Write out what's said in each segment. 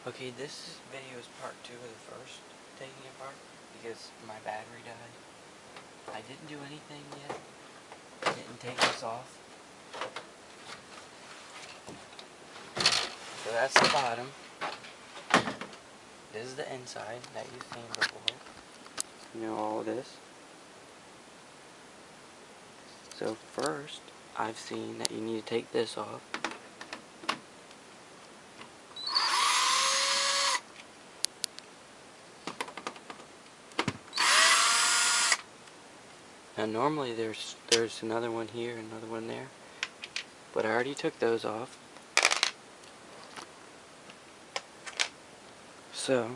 Okay, this video is part 2 of the first taking it apart because my battery died. I didn't do anything yet. I didn't take this off. So that's the bottom. This is the inside that you've seen before. You know all this. So first, I've seen that you need to take this off. Now normally there's another one here, another one there, but I already took those off. So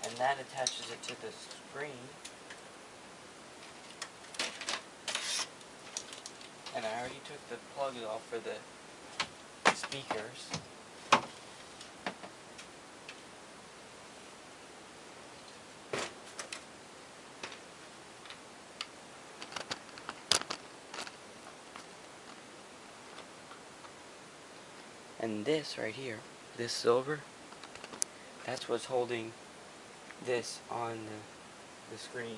and that attaches it to the screen. And I already took the plugs off for the speakers. And this right here, this silver, that's what's holding this on the screen.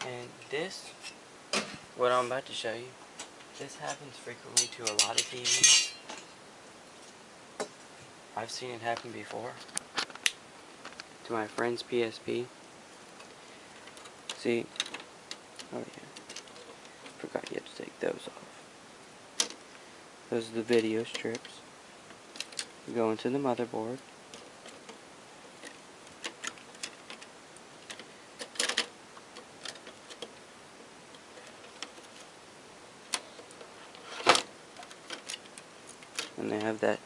And this, what I'm about to show you, this happens frequently to a lot of TVs. I've seen it happen before to my friend's PSP. See, oh yeah, forgot you have to take those off. Those are the video strips. You go into the motherboard. And they have that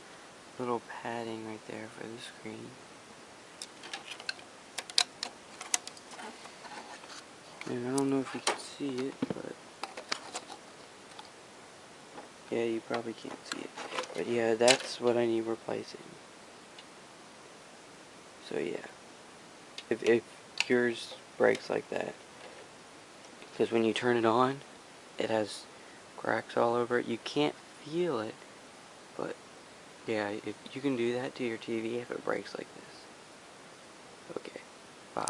little padding right there for the screen. And I don't know if you can see it, but yeah, you probably can't see it. But yeah, that's what I need replacing. So yeah, if yours breaks like that, because when you turn it on, it has cracks all over it. You can't feel it, but yeah, if you can do that to your TV if it breaks like this. Okay, bye.